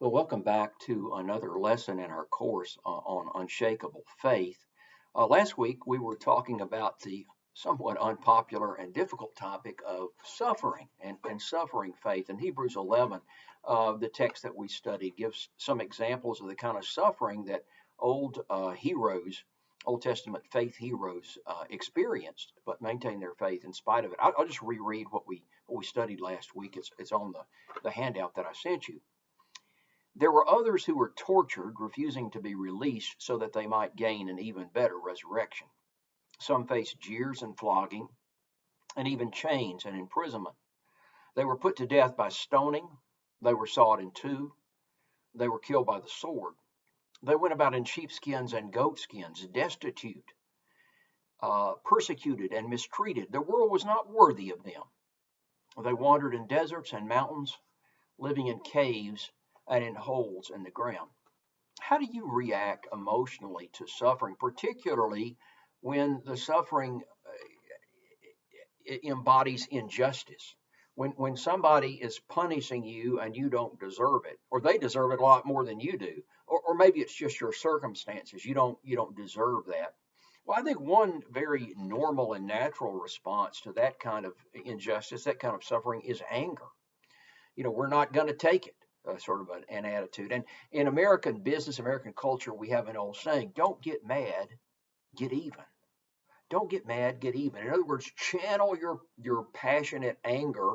Well, welcome back to another lesson in our course on Unshakable Faith. Last week, we were talking about the somewhat unpopular and difficult topic of suffering and suffering faith. In Hebrews 11, the text that we studied gives some examples of the kind of suffering that Old Testament faith heroes experienced, but maintained their faith in spite of it. I'll just reread what we studied last week. It's on the handout that I sent you. There were others who were tortured, refusing to be released so that they might gain an even better resurrection. Some faced jeers and flogging, and even chains and imprisonment. They were put to death by stoning. They were sawed in two. They were killed by the sword. They went about in sheepskins and goatskins, destitute, persecuted, and mistreated. The world was not worthy of them. They wandered in deserts and mountains, living in caves and in holes in the ground. How do you react emotionally to suffering, particularly when the suffering embodies injustice? When somebody is punishing you and you don't deserve it, or they deserve it a lot more than you do, or maybe it's just your circumstances, you don't deserve that. Well, I think one very normal and natural response to that kind of injustice, that kind of suffering, is anger. We're not going to take it, sort of an attitude. And in American business, American culture, we have an old saying: don't get mad, get even. Don't get mad, get even. In other words, channel your passionate anger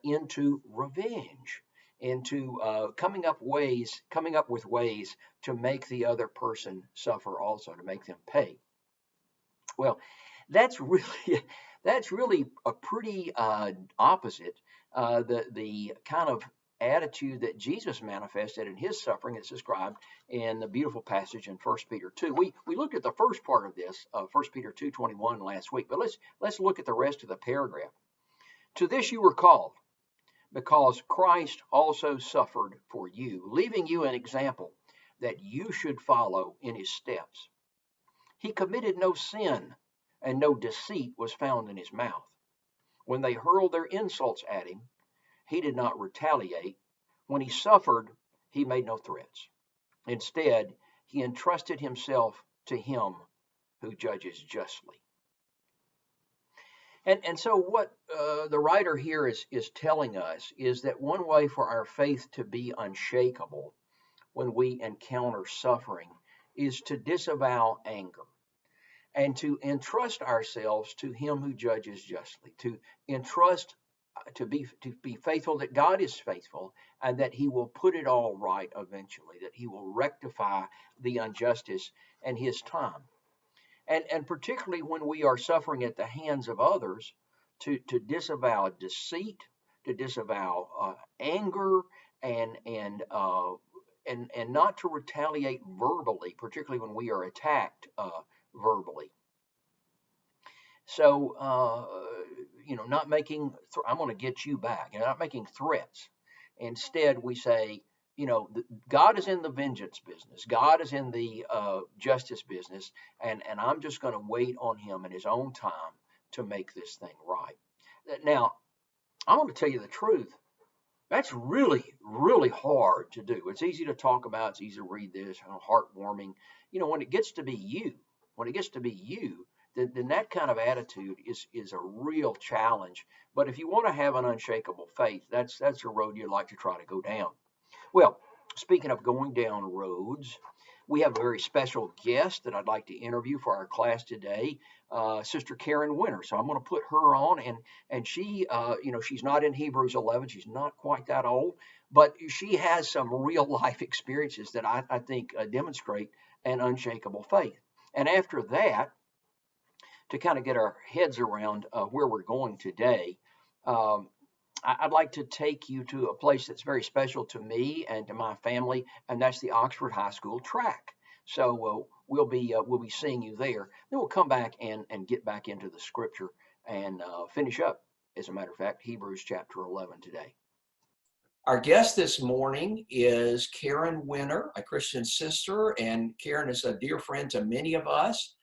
into revenge, into coming up with ways to make the other person suffer, also to make them pay. Well, that's really that's really a pretty opposite the kind of attitude that Jesus manifested in his suffering. It's described in the beautiful passage in 1 Peter 2. We looked at the first part of this, 1 Peter 2:21 last week, but let's look at the rest of the paragraph. To this you were called, because Christ also suffered for you, leaving you an example that you should follow in his steps. He committed no sin, and no deceit was found in his mouth. When they hurled their insults at him, he did not retaliate. When he suffered, he made no threats. Instead, he entrusted himself to him who judges justly. And so what the writer here is telling us is that one way for our faith to be unshakable when we encounter suffering is to disavow anger and to entrust ourselves to him who judges justly, to entrust to be faithful that God is faithful and that he will put it all right eventually, that he will rectify the injustice in his time. And particularly when we are suffering at the hands of others, to disavow deceit, to disavow anger, and and uh, and not to retaliate verbally, particularly when we are attacked verbally. So, not making, I'm going to get you back, not making threats. Instead, we say, God is in the vengeance business. God is in the justice business. And I'm just going to wait on him in his own time to make this thing right. Now, I want to tell you the truth. That's really, really hard to do. It's easy to talk about. It's easy to read this, heartwarming. When it gets to be you, when it gets to be you, then that kind of attitude is a real challenge. But if you want to have an unshakable faith, that's a road you'd like to try to go down. Well, speaking of going down roads, we have a very special guest that I'd like to interview for our class today, Sister Karen Winter. So I'm going to put her on, and she, she's not in Hebrews 11. She's not quite that old, but she has some real life experiences that I think demonstrate an unshakable faith. And after that, to kind of get our heads around where we're going today, um, I'd like to take you to a place that's very special to me and to my family, and that's the Oxford High School track. So we'll be seeing you there. Then we'll come back and get back into the scripture and finish up, as a matter of fact, Hebrews chapter 11 today. Our guest this morning is Karen Winter, a Christian sister, and Karen is a dear friend to many of us.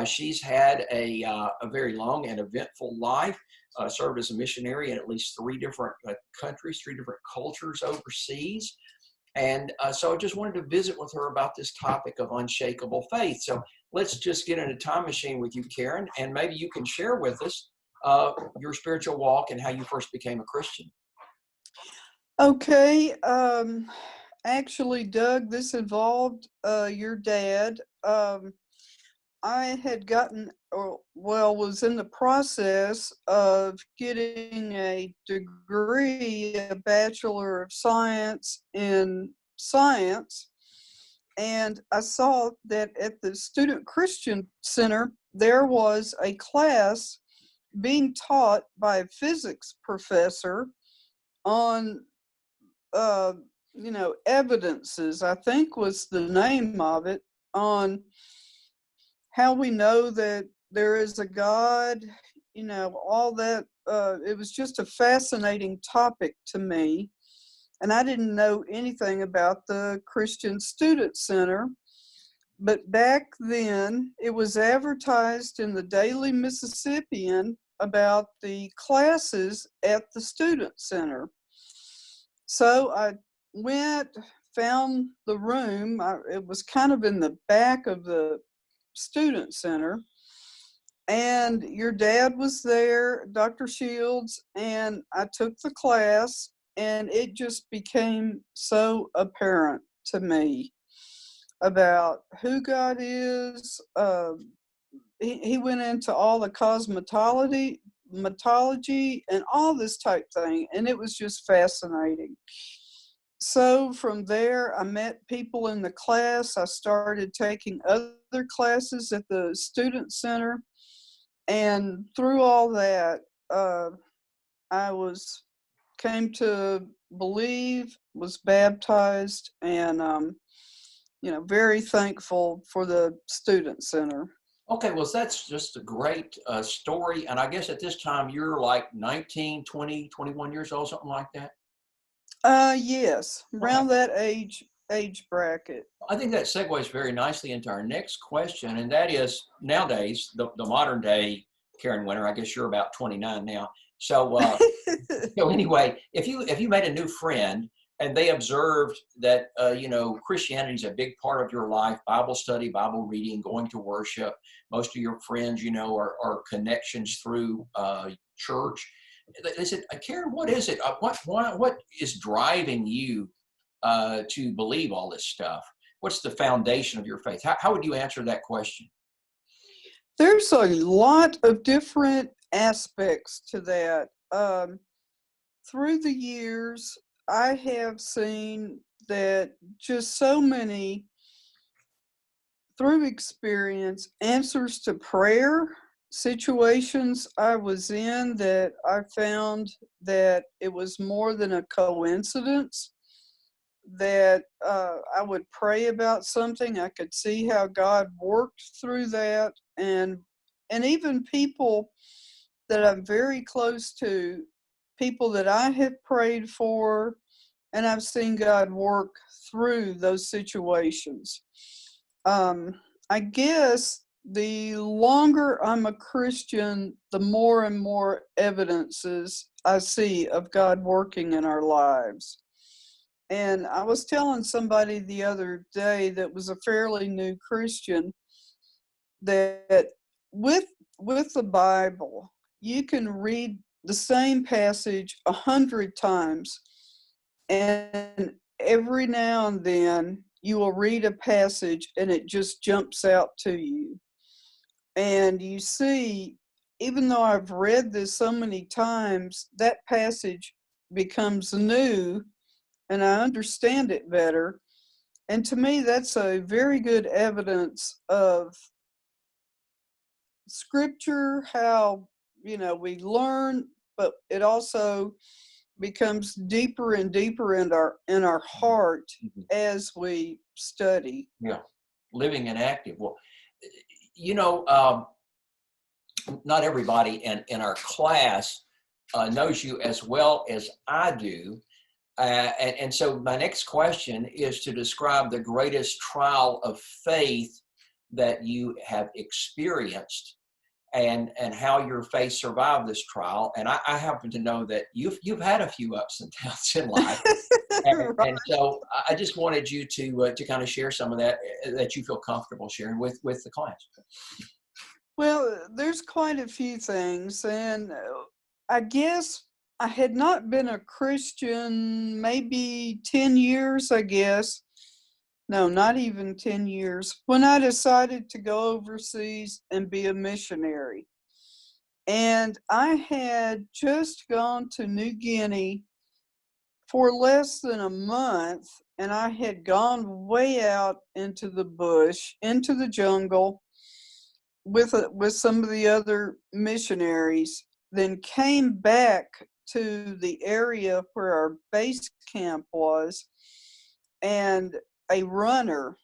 She's had a very long and eventful life, served as a missionary in at least three different countries, three different cultures overseas. And so I just wanted to visit with her about this topic of unshakable faith. So let's just get in a time machine with you, Karen, and maybe you can share with us your spiritual walk and how you first became a Christian. Okay. Actually, Doug, this involved your dad. I had gotten, or well, was in the process of getting a degree, a Bachelor of Science in Science. And I saw that at the Student Christian Center, there was a class being taught by a physics professor on, uh, evidences, I think was the name of it, on how we know that there is a God, all that. It was just a fascinating topic to me. And I didn't know anything about the Christian Student Center. But back then, it was advertised in the Daily Mississippian about the classes at the Student Center. So I went, found the room. It was kind of in the back of the Student Center. And your dad was there, Dr. Shields, and I took the class, and it just became so apparent to me about who God is. He went into all the cosmetology and all this type thing, and it was just fascinating. So from there, I met people in the class. I started taking other classes at the Student Center, and through all that, I came to believe, was baptized, and very thankful for the Student Center. Okay, well, that's just a great story. And I guess at this time you're like 19, 20, 21 years old, something like that? Yes, around that age bracket. I think that segues very nicely into our next question, and that is nowadays, the modern day Karen Winter, I guess you're about 29 now. So, so anyway, if you made a new friend and they observed that, Christianity is a big part of your life, Bible study, Bible reading, going to worship, most of your friends, are connections through church. They said, Karen, what is it? What is driving you to believe all this stuff? What's the foundation of your faith? How would you answer that question? There's a lot of different aspects to that. Through the years, I have seen that just so many, through experience, answers to prayer, situations I was in that I found that it was more than a coincidence, that I would pray about something, I could see how God worked through that, and even people that I'm very close to, people that I have prayed for, and I've seen God work through those situations. I guess the longer I'm a Christian, the more and more evidences I see of God working in our lives. And I was telling somebody the other day that was a fairly new Christian that with the Bible, you can read the same passage 100 times, and every now and then you will read a passage and it just jumps out to you. And you see, even though I've read this so many times, that passage becomes new and I understand it better. And to me, that's a very good evidence of Scripture, how, we learn, but it also becomes deeper and deeper in our heart as we study. Yeah, living and active. Well, not everybody in our class knows you as well as I do. And so my next question is to describe the greatest trial of faith that you have experienced. and how your faith survived this trial. And I happen to know that you've had a few ups and downs in life. Right. And so I just wanted you to kind of share some of that you feel comfortable sharing with the class. Well, there's quite a few things, and I guess I had not been a Christian maybe 10 years, I guess. No, not even 10 years, when I decided to go overseas and be a missionary. And I had just gone to New Guinea for less than a month, and I had gone way out into the bush, into the jungle with some of the other missionaries, then came back to the area where our base camp was, and a runner,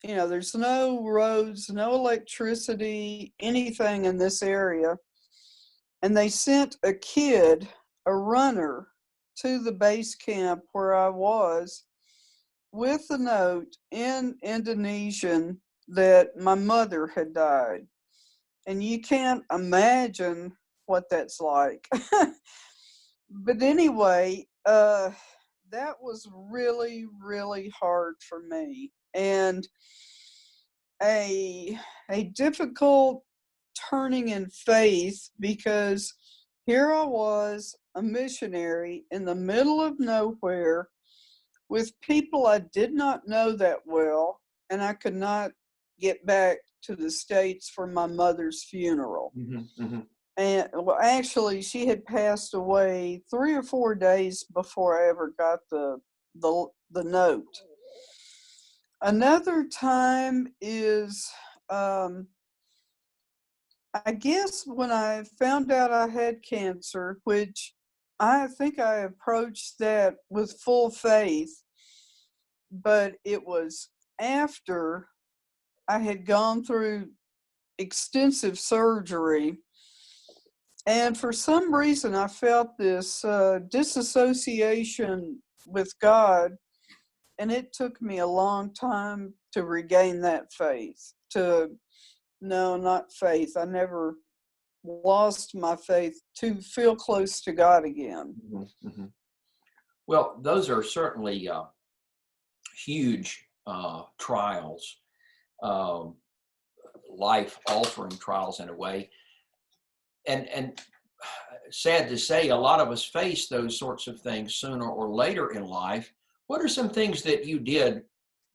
there's no roads, no electricity, anything in this area, and they sent a runner, to the base camp where I was with a note in Indonesian that my mother had died. And you can't imagine what that's like. But anyway, that was really, really hard for me. And a difficult turning in faith, because here I was, a missionary in the middle of nowhere with people I did not know that well, and I could not get back to the States for my mother's funeral. Mm-hmm, mm-hmm. And well, actually, she had passed away 3 or 4 days before I ever got the note. Another time is, I guess when I found out I had cancer, which I think I approached that with full faith, but it was after I had gone through extensive surgery. And for some reason, I felt this disassociation with God, and it took me a long time to regain that faith. No, not faith. I never lost my faith, to feel close to God again. Mm-hmm, mm-hmm. Well, those are certainly huge trials, life-altering trials in a way. And sad to say, a lot of us face those sorts of things sooner or later in life. What are some things that you did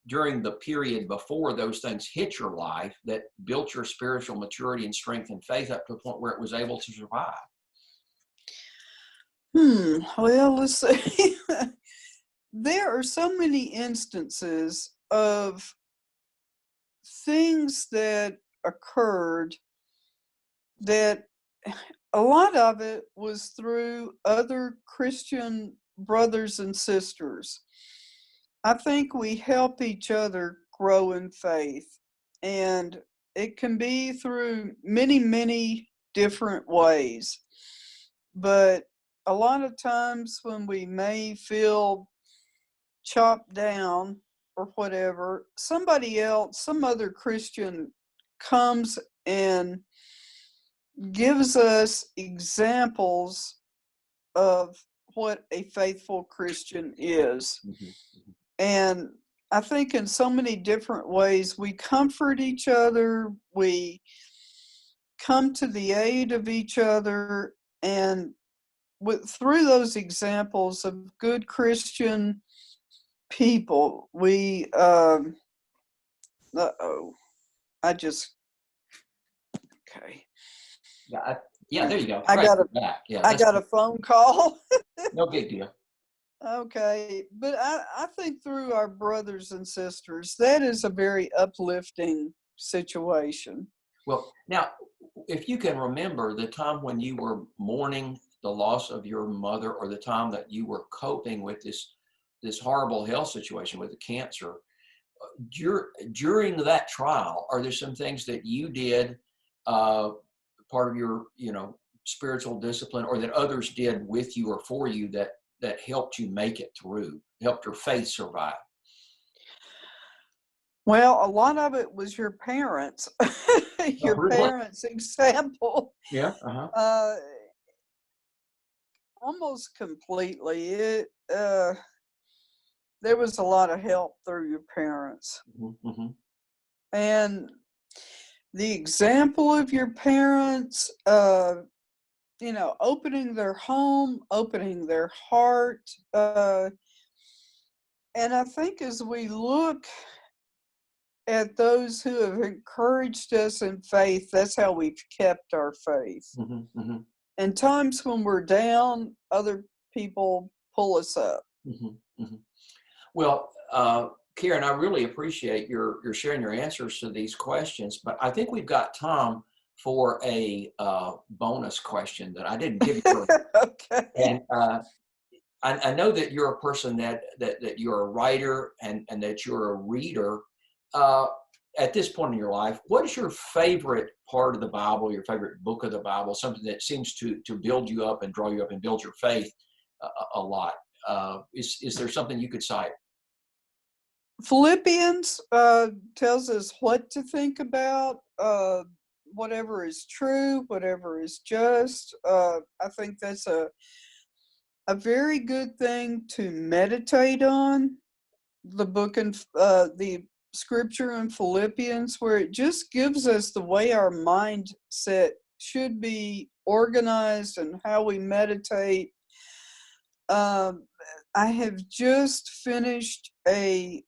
during the period before those things hit your life that built your spiritual maturity and strength and faith up to a point where it was able to survive? Well, let's see. There are so many instances of things that occurred that a lot of it was through other Christian brothers and sisters. I think we help each other grow in faith, and it can be through many, many different ways. But a lot of times when we may feel chopped down or whatever, somebody else, some other Christian comes and gives us examples of what a faithful Christian is. Mm-hmm. And I think in so many different ways, we comfort each other, we come to the aid of each other, and through those examples of good Christian people, we, okay. Yeah, there you go. I got a phone call. No big deal. Okay, but I think through our brothers and sisters, that is a very uplifting situation. Well, now, if you can remember the time when you were mourning the loss of your mother, or the time that you were coping with this horrible health situation with the cancer, during that trial, are there some things that you did, part of your spiritual discipline, or that others did with you or for you that helped you make it through, helped your faith survive? Well, a lot of it was your parents, your Really? parents' example. Yeah. Uh-huh. Uh, Almost completely. There was a lot of help through your parents, Mm-hmm. and the example of your parents, opening their home, opening their heart, and I think as we look at those who have encouraged us in faith, that's how we've kept our faith. Mm-hmm. Mm-hmm. And times when we're down, other people pull us up. Mm-hmm. Mm-hmm. Well, Karen, I really appreciate your sharing your answers to these questions, but I think we've got time for a bonus question that I didn't give you. Okay. And I know that you're a person that you're a writer and that you're a reader. Uh, at this point in your life, what is your favorite part of the Bible, your favorite book of the Bible, something that seems to build you up and draw you up and build your faith a lot? Is there something you could cite? Philippians tells us what to think about, whatever is true, whatever is just. I think that's a very good thing to meditate on. The book and the scripture in Philippians, where it just gives us the way our mindset should be organized and how we meditate. I have just finished a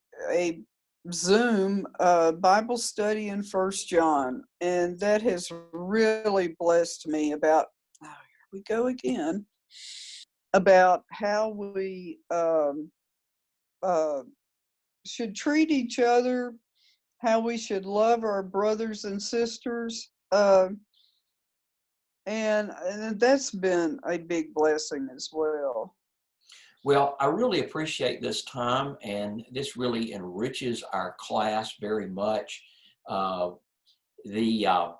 Zoom Bible study in First John, and that has really blessed me about. Oh, here we go again. About how we uh, should treat each other, how we should love our brothers and sisters, and that's been a big blessing as well. Well, I really appreciate this time, and this really enriches our class very much. Uh, the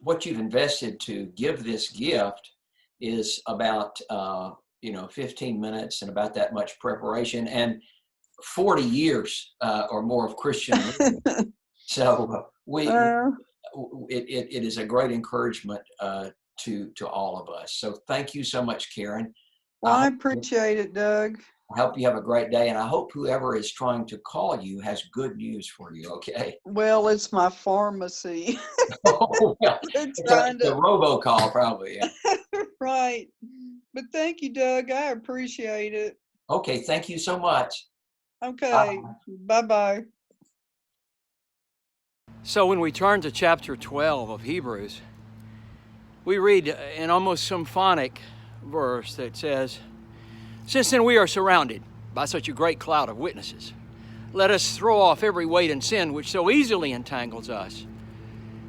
what you've invested to give this gift is about 15 minutes and about that much preparation and 40 years or more of Christian living. So it is a great encouragement to all of us. So thank you so much, Karen. Well, I appreciate it, Doug. I hope you have a great day, and I hope whoever is trying to call you has good news for you, okay? Well, it's my pharmacy. Oh, yeah. It's a robocall, probably, yeah. Right. But thank you, Doug. I appreciate it. Okay, thank you so much. Okay, bye-bye. So when we turn to chapter 12 of Hebrews, we read an almost symphonic verse that says, "Since then we are surrounded by such a great cloud of witnesses. Let us throw off every weight and sin which so easily entangles us,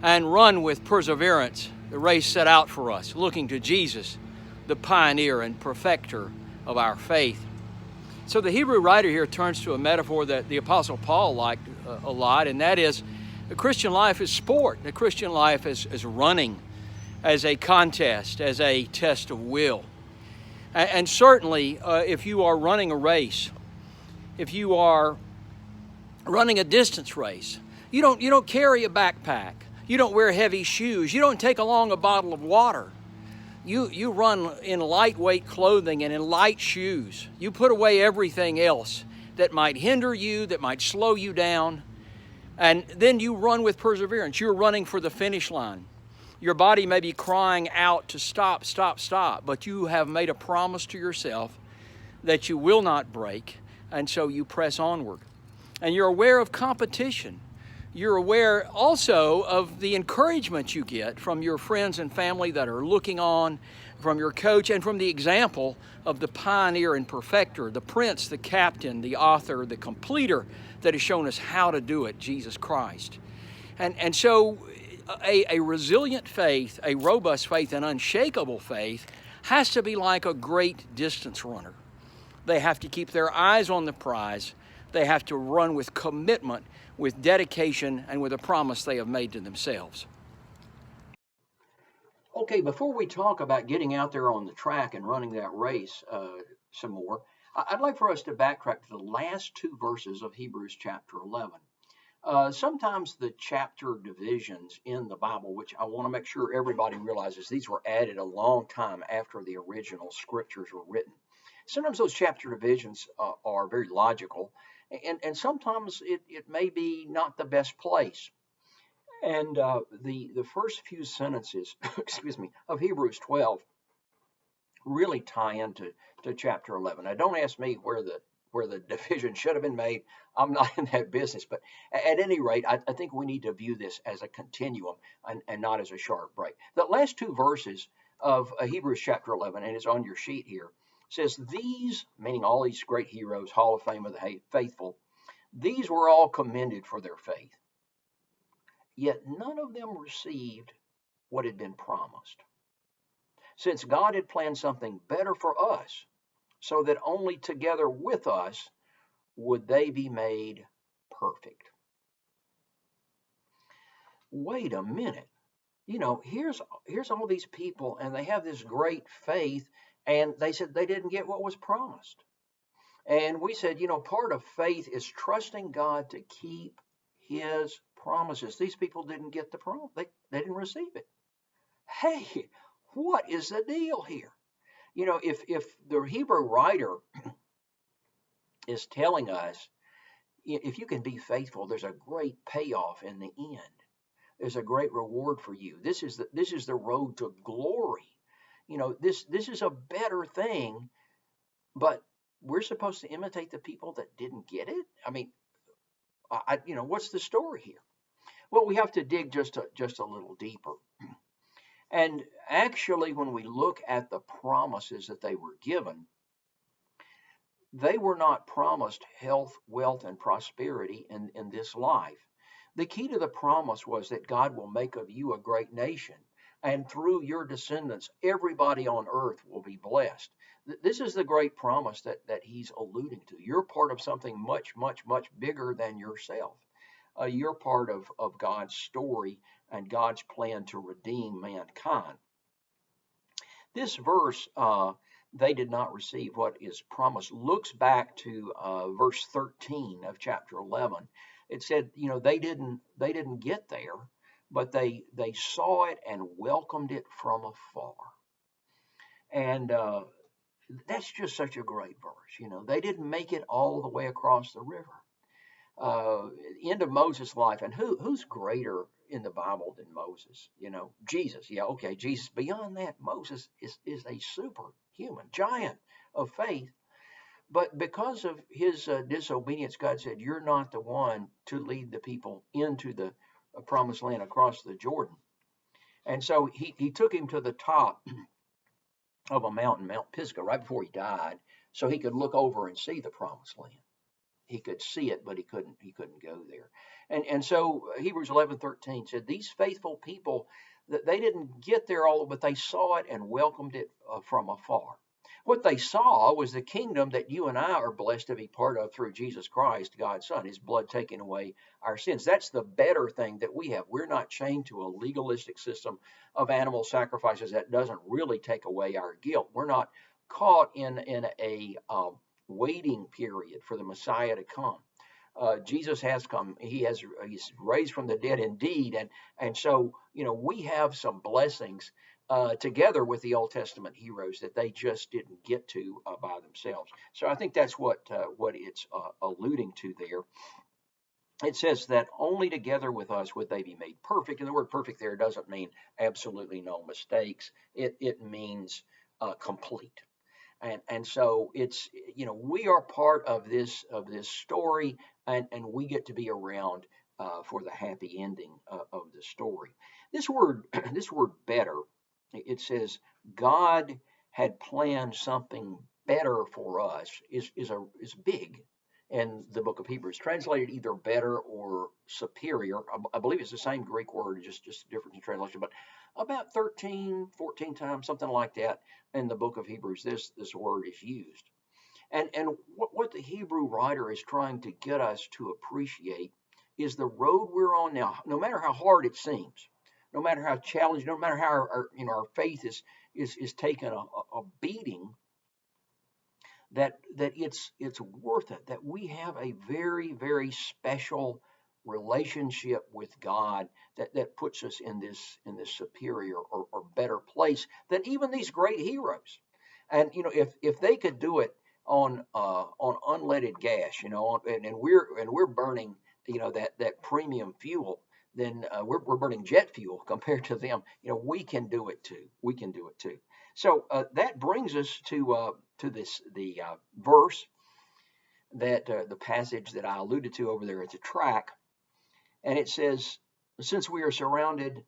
and run with perseverance the race set out for us, looking to Jesus, the pioneer and perfecter of our faith." So the Hebrew writer here turns to a metaphor that the Apostle Paul liked a lot, and that is the Christian life is sport. The Christian life is running as a contest, as a test of will. And certainly, if you are running a race, if you are running a distance race, you don't carry a backpack. You don't wear heavy shoes. You don't take along a bottle of water. You run in lightweight clothing and in light shoes. You put away everything else that might hinder you, that might slow you down, and then you run with perseverance. You're running for the finish line. Your body may be crying out to stop, stop, stop, but you have made a promise to yourself that you will not break, and so you press onward. And you're aware of competition. You're aware also of the encouragement you get from your friends and family that are looking on, from your coach, and from the example of the pioneer and perfecter, the prince, the captain, the author, the completer that has shown us how to do it, Jesus Christ. And so a resilient faith, a robust faith, an unshakable faith has to be like a great distance runner. They have to keep their eyes on the prize. They have to run with commitment, with dedication, and with a promise they have made to themselves. Okay, before we talk about getting out there on the track and running that race some more, I'd like for us to backtrack to the last two verses of Hebrews chapter 11. Sometimes the chapter divisions in the Bible, which I want to make sure everybody realizes these were added a long time after the original scriptures were written. Sometimes those chapter divisions are very logical, and sometimes it may be not the best place. And the first few sentences, excuse me, of Hebrews 12 really tie into chapter 11. Now, don't ask me where the division should have been made. I'm not in that business, but at any rate, I think we need to view this as a continuum and not as a sharp break. The last two verses of Hebrews chapter 11, and it's on your sheet here, says these, meaning all these great heroes, Hall of Fame of the faithful, these were all commended for their faith. Yet none of them received what had been promised, since God had planned something better for us, so that only together with us would they be made perfect. Wait a minute. Here's all these people, and they have this great faith, and they said they didn't get what was promised. And we said, part of faith is trusting God to keep his promises. These people didn't get the promise. They didn't receive it. Hey, what is the deal here? If the Hebrew writer is telling us, if you can be faithful, there's a great payoff in the end. There's a great reward for you. This is the road to glory. This is a better thing, but we're supposed to imitate the people that didn't get it. I mean, what's the story here? Well, we have to dig just a little deeper. And actually, when we look at the promises that they were given, they were not promised health, wealth, and prosperity in this life. The key to the promise was that God will make of you a great nation, and through your descendants, everybody on earth will be blessed. This is the great promise that he's alluding to. You're part of something much, much, much bigger than yourself. You're part of God's story and God's plan to redeem mankind. This verse, they did not receive what is promised, looks back to verse 13 of chapter 11. It said, they didn't get there, but they saw it and welcomed it from afar. And that's just such a great verse. They didn't make it all the way across the river. End of Moses' life, and who's greater in the Bible than Moses? Jesus. Yeah, okay, Jesus. Beyond that, Moses is a superhuman giant of faith. But because of his disobedience, God said, "You're not the one to lead the people into the promised land across the Jordan." And so he took him to the top of a mountain, Mount Pisgah, right before he died, so he could look over and see the promised land. He could see it, but he couldn't go there. And so Hebrews 11:13 said, these faithful people, they didn't get there all, but they saw it and welcomed it from afar. What they saw was the kingdom that you and I are blessed to be part of through Jesus Christ, God's Son, his blood taking away our sins. That's the better thing that we have. We're not chained to a legalistic system of animal sacrifices that doesn't really take away our guilt. We're not caught in a waiting period for the Messiah to come. Jesus has come. He's raised from the dead indeed. And so, we have some blessings together with the Old Testament heroes that they just didn't get to by themselves. So I think that's what it's alluding to there. It says that only together with us would they be made perfect. And the word perfect there doesn't mean absolutely no mistakes. It means complete. And so it's, we are part of this story, and we get to be around for the happy ending of the story. This word better, it says God had planned something better for us is big in the book of Hebrews, translated either better or superior. I believe it's the same Greek word, just a different translation, but about 13, 14 times, something like that, in the book of Hebrews, this word is used. And what the Hebrew writer is trying to get us to appreciate is the road we're on now. No matter how hard it seems, no matter how challenging, no matter how our faith is taking a beating, that it's worth it, that we have a very, very special relationship with God that puts us in this superior or better place than even these great heroes. And if they could do it on unleaded gas, and we're burning that premium fuel, then we're burning jet fuel compared to them. We can do it too. We can do it too. So that brings us to the verse that the passage that I alluded to over there at the track, and it says, "Since we are surrounded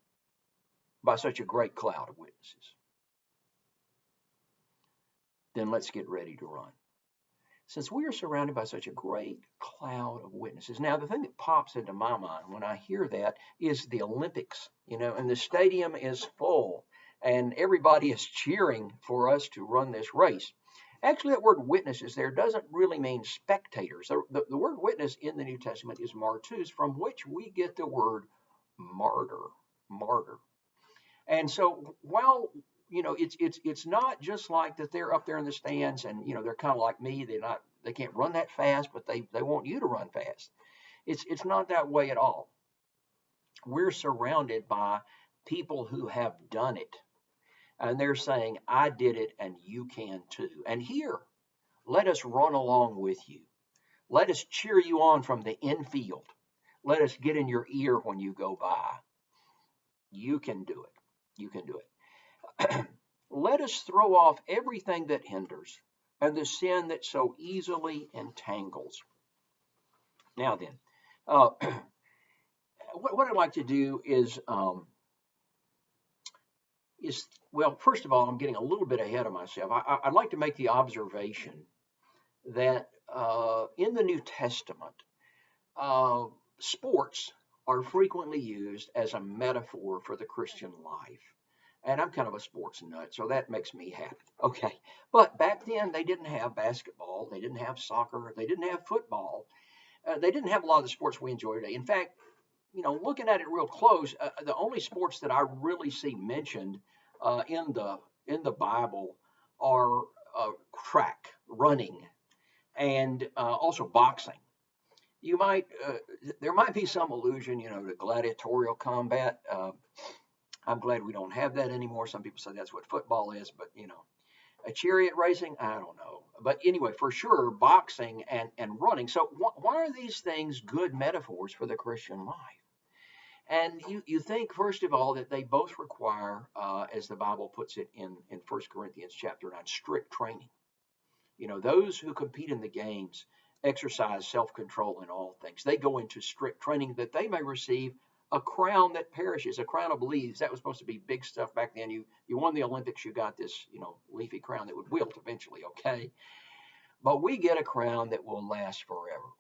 by such a great cloud of witnesses, then let's get ready to run." Since we are surrounded by such a great cloud of witnesses. Now, the thing that pops into my mind when I hear that is the Olympics, and the stadium is full and everybody is cheering for us to run this race. Actually, that word witnesses there doesn't really mean spectators. The word witness in the New Testament is martus, from which we get the word martyr. Martyr. And so while it's not just like that they're up there in the stands and they're kind of like me, they can't run that fast, but they want you to run fast. It's not that way at all. We're surrounded by people who have done it. And they're saying, I did it and you can too. And here, let us run along with you. Let us cheer you on from the infield. Let us get in your ear when you go by. You can do it. You can do it. Let us throw off everything that hinders and the sin that so easily entangles. Now then, what I'd like to do is, well, first of all, I'm getting a little bit ahead of myself. I'd like to make the observation that in the New Testament, sports are frequently used as a metaphor for the Christian life. And I'm kind of a sports nut, so that makes me happy. Okay. But back then, they didn't have basketball. They didn't have soccer. They didn't have football. They didn't have a lot of the sports we enjoy today. In fact, looking at it real close, the only sports that I really see mentioned in the Bible are track, running, and also boxing. There might be some allusion, to gladiatorial combat. I'm glad we don't have that anymore. Some people say that's what football is, but a chariot racing, I don't know. But anyway, for sure, boxing and running. So why are these things good metaphors for the Christian life? And you think, first of all, that they both require, as the Bible puts it in 1 Corinthians chapter 9, strict training. Those who compete in the games exercise self-control in all things. They go into strict training that they may receive a crown that perishes, a crown of leaves. That was supposed to be big stuff back then. You won the Olympics, you got this, leafy crown that would wilt eventually, okay? But we get a crown that will last forever.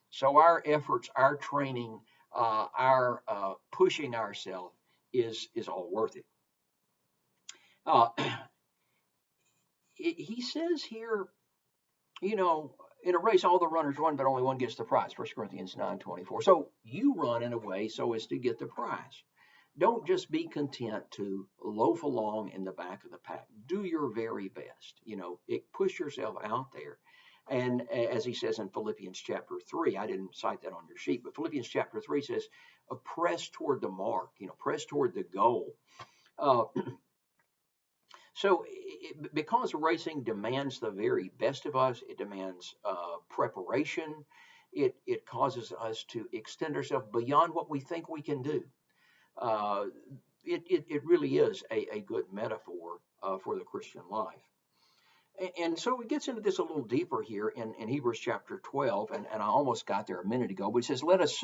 So our efforts, our training, our pushing ourselves is all worth it. He says here, in a race, all the runners run, but only one gets the prize. 1 Corinthians 9:24. So you run in a way so as to get the prize. Don't just be content to loaf along in the back of the pack. Do your very best. Push yourself out there. And as he says in Philippians chapter 3, I didn't cite that on your sheet, but Philippians chapter 3 says, press toward the mark, press toward the goal. So because racing demands the very best of us, it demands preparation. It causes us to extend ourselves beyond what we think we can do. It really is a good metaphor for the Christian life. And so it gets into this a little deeper here in Hebrews chapter 12, and I almost got there a minute ago, but it says, let us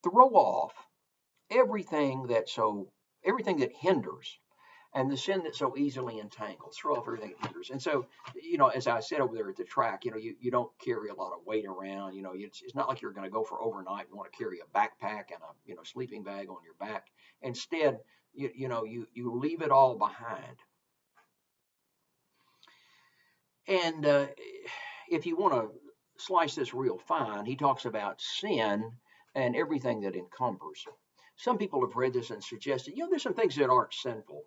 throw off everything that hinders and the sin that so easily entangles. Throw off everything that hinders. And so, as I said over there at the track, you don't carry a lot of weight around. It's not like you're going to go for overnight and want to carry a backpack and a sleeping bag on your back. Instead, you leave it all behind. And if you want to slice this real fine, he talks about sin and everything that encumbers. Some people have read this and suggested, there's some things that aren't sinful,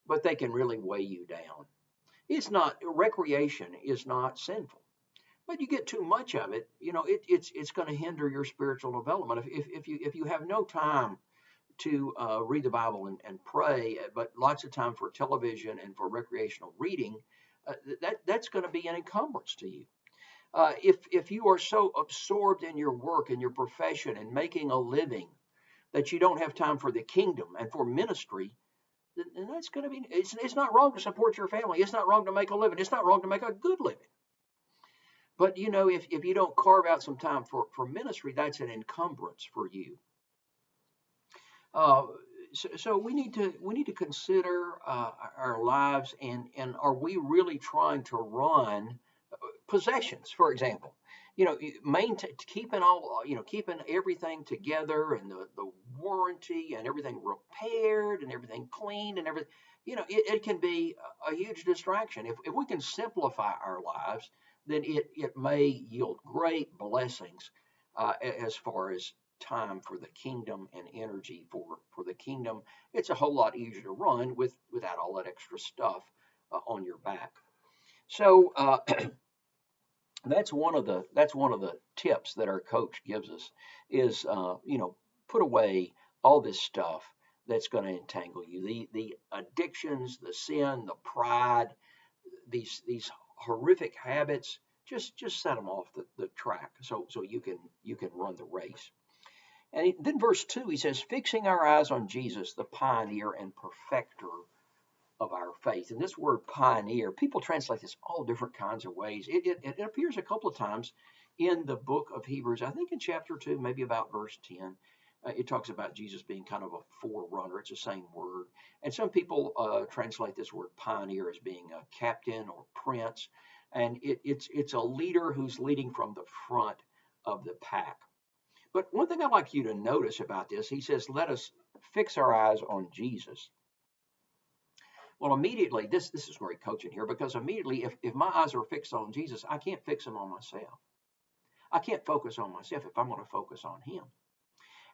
but they can really weigh you down. recreation is not sinful. But you get too much of it, it's going to hinder your spiritual development. If you have no time to read the Bible and pray, but lots of time for television and for recreational reading, that's going to be an encumbrance to you. If you are so absorbed in your work and your profession and making a living that you don't have time for the kingdom and for ministry, then that's going to be, it's not wrong to support your family. It's not wrong to make a living. It's not wrong to make a good living. But, if you don't carve out some time for ministry, that's an encumbrance for you. So we need to consider our lives, and are we really trying to run possessions, for example? Keeping everything together, and the warranty and everything repaired and everything cleaned and everything. It can be a huge distraction. If we can simplify our lives, then it may yield great blessings as far as time for the kingdom and energy for the kingdom. It's a whole lot easier to run without all that extra stuff on your back. So that's one of the tips that our coach gives us is put away all this stuff that's going to entangle you, the addictions, the sin, the pride, these horrific habits. Just set them off the track so you can run the race. And then verse 2, he says, fixing our eyes on Jesus, the pioneer and perfecter of our faith. And this word pioneer, people translate this all different kinds of ways. It appears a couple of times in the book of Hebrews. I think in chapter 2, maybe about verse 10, it talks about Jesus being kind of a forerunner. It's the same word. And some people translate this word pioneer as being a captain or prince. And it's a leader who's leading from the front of the pack. But one thing I'd like you to notice about this, he says, let us fix our eyes on Jesus. Well, immediately, this is great coaching here, because immediately, if my eyes are fixed on Jesus, I can't fix them on myself. I can't focus on myself if I'm going to focus on him.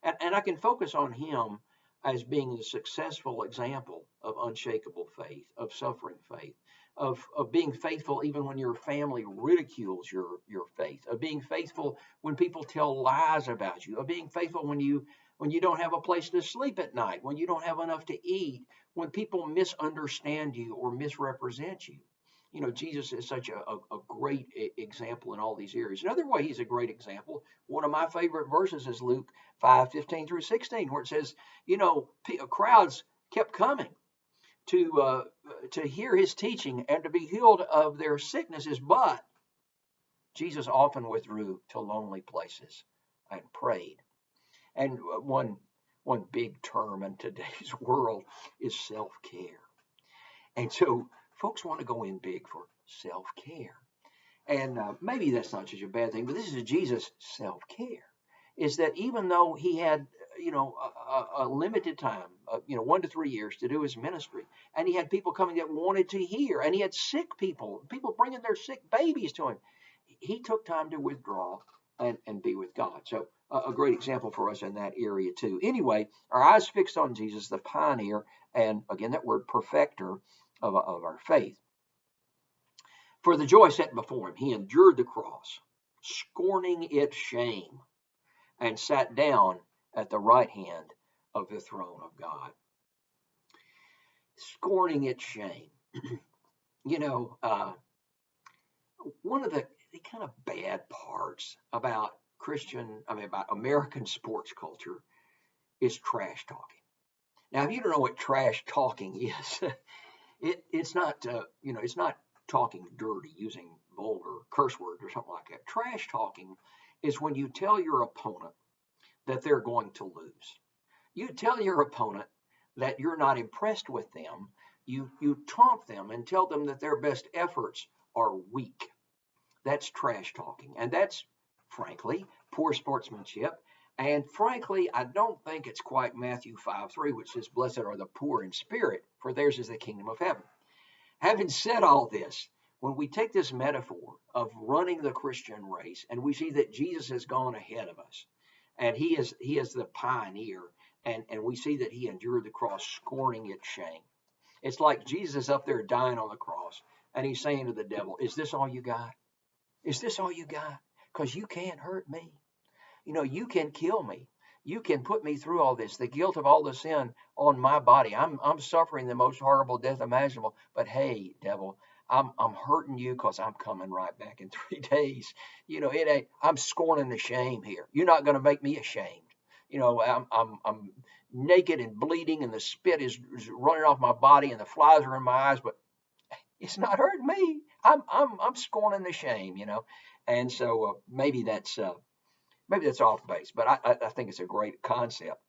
And I can focus on him as being the successful example of unshakable faith, of suffering faith, of being faithful even when your family ridicules your faith, of being faithful when people tell lies about you, of being faithful when you don't have a place to sleep at night, when you don't have enough to eat, when people misunderstand you or misrepresent you. Jesus is such a great example in all these areas. Another way he's a great example, one of my favorite verses is Luke 5:15 through 16, where it says, crowds kept coming to hear his teaching and to be healed of their sicknesses, but Jesus often withdrew to lonely places and prayed. And one big term in today's world is self-care. And so folks want to go in big for self-care. And maybe that's not such a bad thing, but this is Jesus' self-care, is that even though he had, a limited time, 1 to 3 years to do his ministry, and he had people coming that wanted to hear, and he had sick people bringing their sick babies to him, he took time to withdraw and be with God. So a great example for us in that area too. Anyway, our eyes fixed on Jesus, the pioneer, and again, that word perfecter of our faith. For the joy set before him, he endured the cross, scorning its shame, and sat down at the right hand of the throne of God. Scorning its shame. One of the kind of bad parts about about American sports culture is trash talking. Now, if you don't know what trash talking is, it's not talking dirty, using vulgar curse words or something like that. Trash talking is when you tell your opponent that they're going to lose. You tell your opponent that you're not impressed with them. You taunt them and tell them that their best efforts are weak. That's trash talking. And that's, frankly, poor sportsmanship. And frankly, I don't think it's quite Matthew 5:3, which says, blessed are the poor in spirit, for theirs is the kingdom of heaven. Having said all this, when we take this metaphor of running the Christian race, and we see that Jesus has gone ahead of us, and he is the pioneer, and we see that he endured the cross, scorning its shame. It's like Jesus is up there dying on the cross, And he's saying to the devil, is this all you got? Is this all you got? Because you can't hurt me. You can kill me. You can put me through all this, the guilt of all the sin on my body. I'm suffering the most horrible death imaginable. But hey, devil, I'm hurting you because I'm coming right back in 3 days. It ain't. I'm scorning the shame here. You're not going to make me ashamed. I'm naked and bleeding, and the spit is running off my body, and the flies are in my eyes. But it's not hurting me. I'm scorning the shame. And so maybe that's off base, but I think it's a great concept.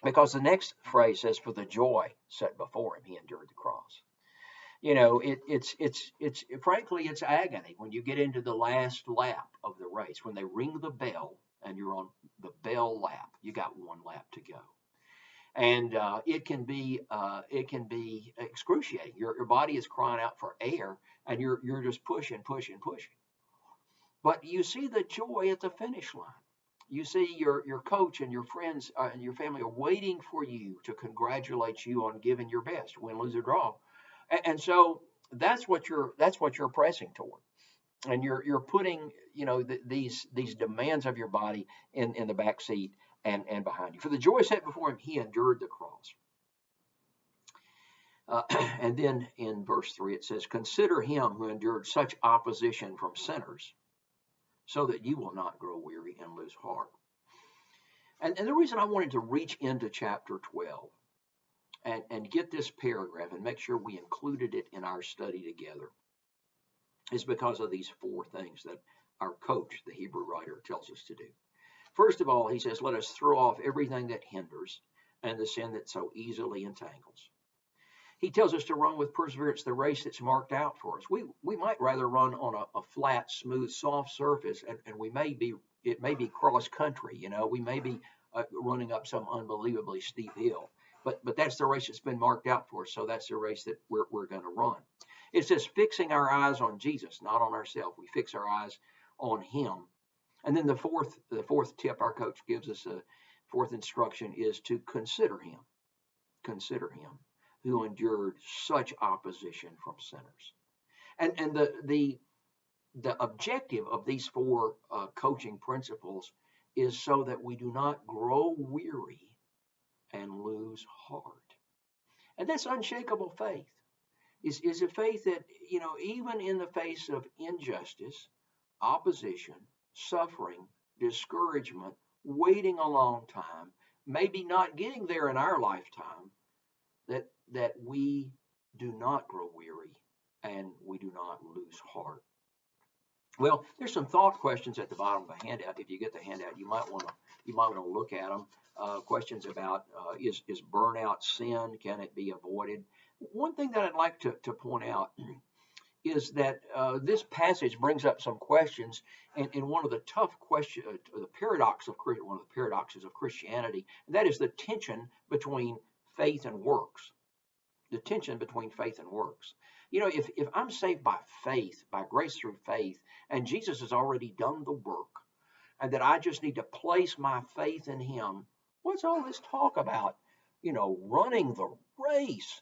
Because the next phrase says, for the joy set before him, he endured the cross. It's frankly, it's agony when you get into the last lap of the race, when they ring the bell and you're on the bell lap. You got one lap to go. And it can be excruciating. Your body is crying out for air, and you're just pushing. But you see the joy at the finish line. You see your coach and your friends and your family are waiting for you to congratulate you on giving your best, win, lose, or draw. And so that's what you're pressing toward, and you're putting these demands of your body in the back seat and behind you. For the joy set before him, he endured the cross. And then in verse 3 it says, consider him who endured such opposition from sinners, so that you will not grow weary and lose heart. And the reason I wanted to reach into chapter 12 and get this paragraph and make sure we included it in our study together is because of these 4 things that our coach, the Hebrew writer, tells us to do. First of all, he says, let us throw off everything that hinders and the sin that so easily entangles. He tells us to run with perseverance the race that's marked out for us. We might rather run on a flat, smooth, soft surface, and it may be cross country. We may be running up some unbelievably steep hill, but that's the race that's been marked out for us. So that's the race that we're going to run. It says fixing our eyes on Jesus, not on ourselves. We fix our eyes on him. And then the fourth tip our coach gives us, a fourth instruction, is to consider him. Consider him who endured such opposition from sinners. And the objective of these 4 coaching principles is so that we do not grow weary and lose heart. And that's unshakable faith. Is a faith that, even in the face of injustice, opposition, suffering, discouragement, waiting a long time, maybe not getting there in our lifetime, that we do not grow weary and we do not lose heart. Well, there's some thought questions at the bottom of the handout. If you get the handout, you might want to look at them. Questions about is burnout sin? Can it be avoided? One thing that I'd like to point out is that this passage brings up some questions, and one of the tough questions, one of the paradoxes of Christianity, and that is the tension between faith and works. The tension between faith and works. If I'm saved by faith, by grace through faith, and Jesus has already done the work, and that I just need to place my faith in him, what's all this talk about, running the race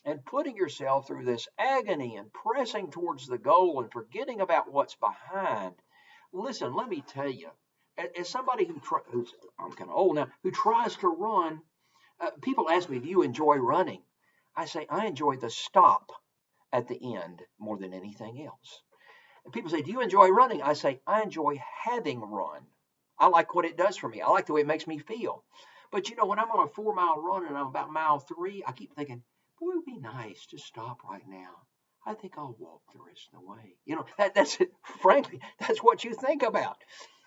and putting yourself through this agony and pressing towards the goal and forgetting about what's behind? Listen, let me tell you, as somebody who's I'm kind of old now, who tries to run, people ask me, do you enjoy running? I say, I enjoy the stop at the end more than anything else. And people say, do you enjoy running? I say, I enjoy having run. I like what it does for me. I like the way it makes me feel. But when I'm on a 4-mile run and I'm about mile 3, I keep thinking, boy, it would be nice to stop right now. I think I'll walk the rest of the way. That's it. Frankly, that's what you think about.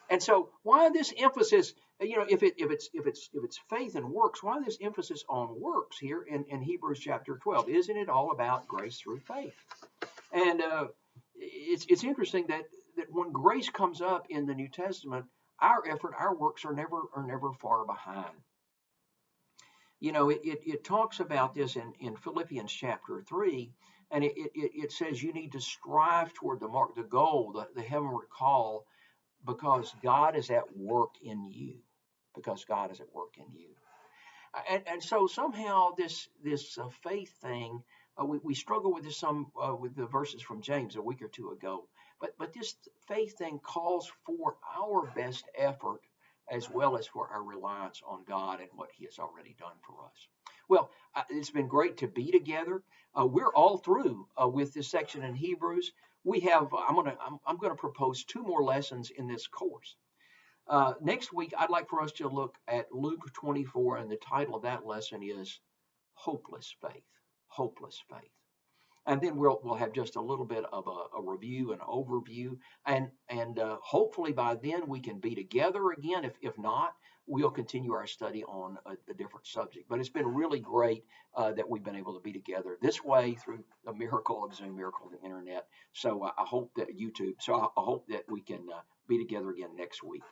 And so why this emphasis, if it's faith and works, why this emphasis on works here in Hebrews chapter 12? Isn't it all about grace through faith? And it's interesting that when grace comes up in the New Testament, our effort, our works are never far behind. It talks about this in Philippians chapter 3, and it says you need to strive toward the mark, the goal, the heavenward call, because God is at work in you. Because God is at work in you. And so somehow this faith thing We struggle with this some with the verses from James a week or two ago, but this faith thing calls for our best effort as well as for our reliance on God and what He has already done for us. Well, it's been great to be together. We're all through with this section in Hebrews. We have I'm gonna propose 2 more lessons in this course. Next week, I'd like for us to look at Luke 24, and the title of that lesson is Hopeless Faith. Hopeless Faith. And then we'll have just a little bit of a review, an overview, and hopefully by then we can be together again. If not, we'll continue our study on a different subject. But it's been really great that we've been able to be together this way through the miracle of Zoom, miracle of the internet. So I hope that YouTube. So I hope that we can be together again next week.